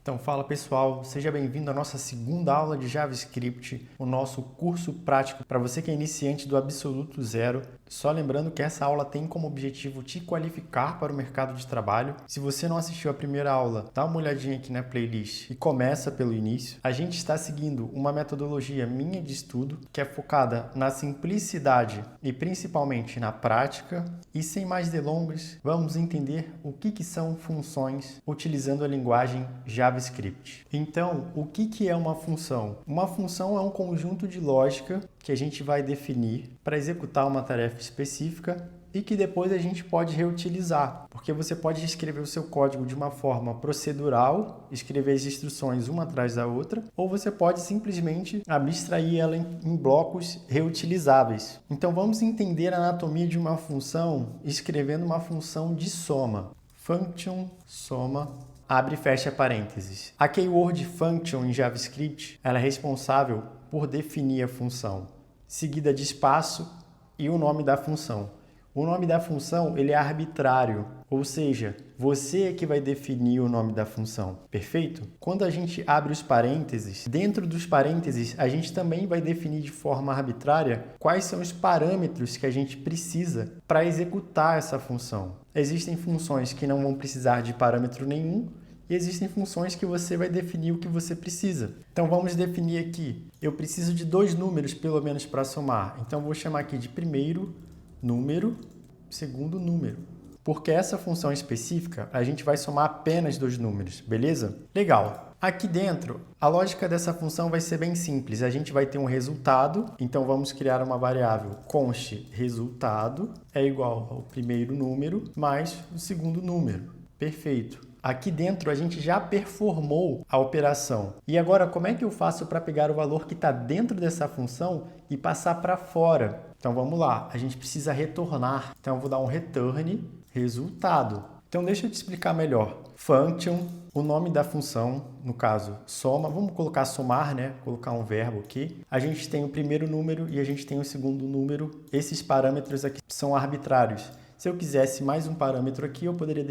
Então fala pessoal, seja bem-vindo à nossa segunda aula de JavaScript, o nosso curso prático para você que é iniciante do absoluto zero. Só lembrando que essa aula tem como objetivo te qualificar para o mercado de trabalho. Se você não assistiu a primeira aula, dá uma olhadinha aqui na playlist e começa pelo início. A gente está seguindo uma metodologia minha de estudo que é focada na simplicidade e principalmente na prática. E sem mais delongas, vamos entender o que são funções utilizando a linguagem JavaScript. Então, o que é uma função? Uma função é um conjunto de lógica que a gente vai definir para executar uma tarefa específica e que depois a gente pode reutilizar, porque você pode escrever o seu código de uma forma procedural, escrever as instruções uma atrás da outra, ou você pode simplesmente abstrair ela em blocos reutilizáveis. Então vamos entender a anatomia de uma função escrevendo uma função de soma. Function soma, abre e fecha parênteses. A keyword function em JavaScript ela é responsável por definir a função, seguida de espaço e o nome da função. O nome da função ele é arbitrário, ou seja, você é que vai definir o nome da função, perfeito? Quando a gente abre os parênteses, dentro dos parênteses a gente também vai definir de forma arbitrária quais são os parâmetros que a gente precisa para executar essa função. Existem funções que não vão precisar de parâmetro nenhum, e existem funções que você vai definir o que você precisa. Então vamos definir aqui, eu preciso de 2 números pelo menos para somar, então vou chamar aqui de primeiro número, segundo número. Porque essa função específica, a gente vai somar apenas 2 números, beleza? Legal. Aqui dentro, a lógica dessa função vai ser bem simples. A gente vai ter um resultado, então vamos criar uma variável const resultado é igual ao primeiro número mais o segundo número. Perfeito. Aqui dentro a gente já performou a operação. E agora como é que eu faço para pegar o valor que está dentro dessa função e passar para fora? Então vamos lá, a gente precisa retornar. Então eu vou dar um return resultado. Então deixa eu te explicar melhor. Function, o nome da função, no caso soma, vamos colocar somar, né? Colocar um verbo aqui. A gente tem o primeiro número e a gente tem o segundo número. Esses parâmetros aqui são arbitrários. Se eu quisesse mais um parâmetro aqui, eu poderia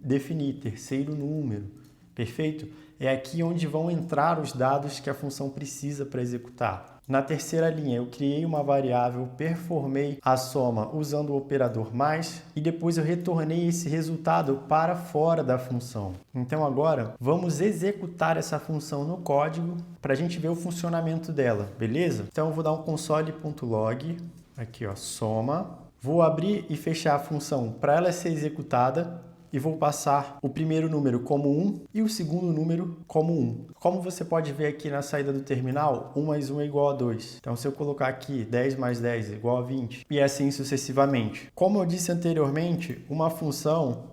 definir terceiro número, perfeito? É aqui onde vão entrar os dados que a função precisa para executar. Na terceira linha, eu criei uma variável, performei a soma usando o operador mais e depois eu retornei esse resultado para fora da função. Então agora, vamos executar essa função no código para a gente ver o funcionamento dela, beleza? Então eu vou dar um console.log, aqui ó, soma. Vou abrir e fechar a função para ela ser executada e vou passar o primeiro número como 1 e o segundo número como 1. Como você pode ver aqui na saída do terminal, 1 mais 1 é igual a 2. Então, se eu colocar aqui 10 mais 10 é igual a 20 e assim sucessivamente. Como eu disse anteriormente, uma função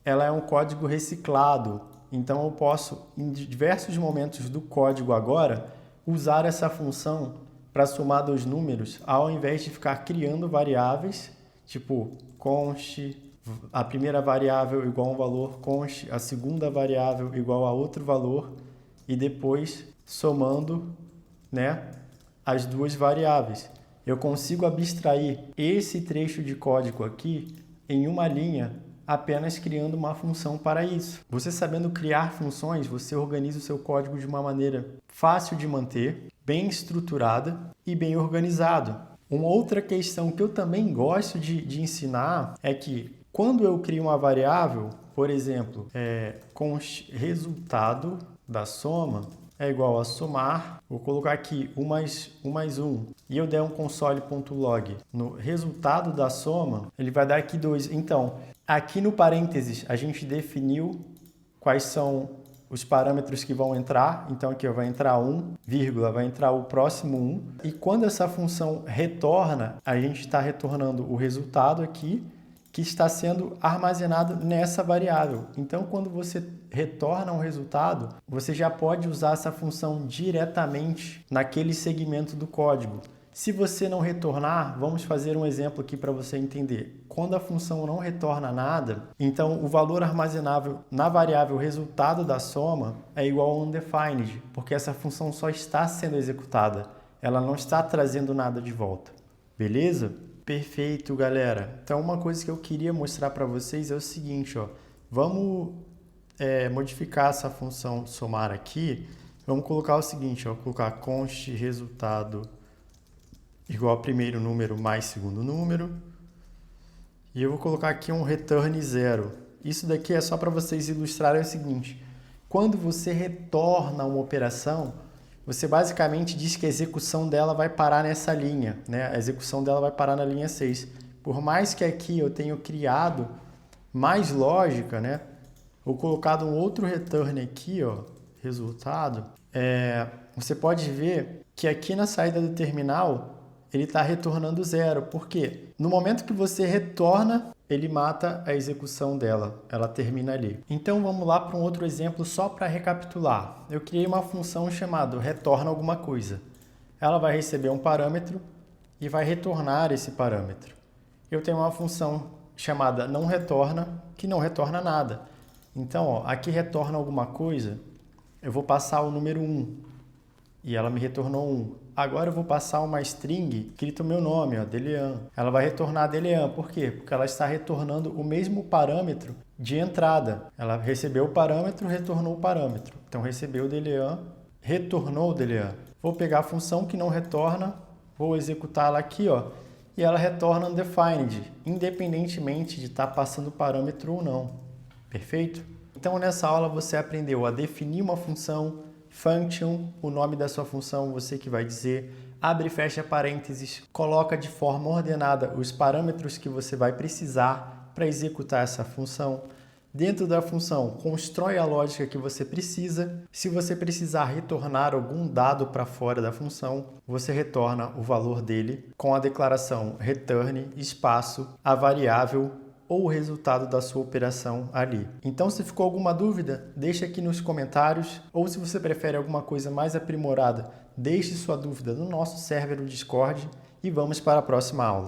ela é um código reciclado. Então, eu posso, em diversos momentos do código agora, usar essa função para somar 2 números, ao invés de ficar criando variáveis, tipo const, a primeira variável igual a um valor, const, a segunda variável igual a outro valor, e depois somando, né, as duas variáveis. Eu consigo abstrair esse trecho de código aqui em uma linha, apenas criando uma função para isso. Você sabendo criar funções, você organiza o seu código de uma maneira fácil de manter, bem estruturada e bem organizado. Uma outra questão que eu também gosto de ensinar é que quando eu crio uma variável, por exemplo, const resultado da soma é igual a somar, vou colocar aqui 1 mais 1 e eu der um console.log no resultado da soma, ele vai dar aqui 2. Então, aqui no parênteses a gente definiu quais são os parâmetros que vão entrar, então aqui vai entrar 1, vírgula, vai entrar o próximo 1, e quando essa função retorna, a gente está retornando o resultado aqui, que está sendo armazenado nessa variável. Então, quando você retorna um resultado, você já pode usar essa função diretamente naquele segmento do código. Se você não retornar, vamos fazer um exemplo aqui para você entender. Quando a função não retorna nada, então o valor armazenável na variável resultado da soma é igual a undefined, porque essa função só está sendo executada, ela não está trazendo nada de volta. Beleza? Perfeito, galera. Então uma coisa que eu queria mostrar para vocês é o seguinte, ó. Vamos modificar essa função somar aqui, vamos colocar o seguinte, vou colocar const resultado igual a primeiro número mais segundo número. E eu vou colocar aqui um return 0. Isso daqui é só para vocês ilustrarem o seguinte. Quando você retorna uma operação, você basicamente diz que a execução dela vai parar nessa linha, né? A execução dela vai parar na linha 6. Por mais que aqui eu tenha criado mais lógica, né? Ou colocado um outro return aqui, ó, resultado, você pode ver que aqui na saída do terminal ele está retornando 0. Por quê? No momento que você retorna, ele mata a execução dela. Ela termina ali. Então, vamos lá para um outro exemplo só para recapitular. Eu criei uma função chamada retorna alguma coisa. Ela vai receber um parâmetro e vai retornar esse parâmetro. Eu tenho uma função chamada não retorna, que não retorna nada. Então, ó, aqui retorna alguma coisa, eu vou passar o número 1. E ela me retornou 1. Agora eu vou passar uma string escrito o meu nome, ó, Delean. Ela vai retornar Delean. Por quê? Porque ela está retornando o mesmo parâmetro de entrada. Ela recebeu o parâmetro, retornou o parâmetro. Então recebeu o Delean, retornou o Delean. Vou pegar a função que não retorna, vou executá-la aqui, ó, e ela retorna undefined, independentemente de estar passando o parâmetro ou não. Perfeito? Então nessa aula você aprendeu a definir uma função, function, o nome da sua função, você que vai dizer, abre e fecha parênteses, coloca de forma ordenada os parâmetros que você vai precisar para executar essa função. Dentro da função, constrói a lógica que você precisa. Se você precisar retornar algum dado para fora da função, você retorna o valor dele com a declaração return, espaço, a variável ou o resultado da sua operação ali. Então, se ficou alguma dúvida, deixe aqui nos comentários, ou se você prefere alguma coisa mais aprimorada, deixe sua dúvida no nosso server do Discord e vamos para a próxima aula.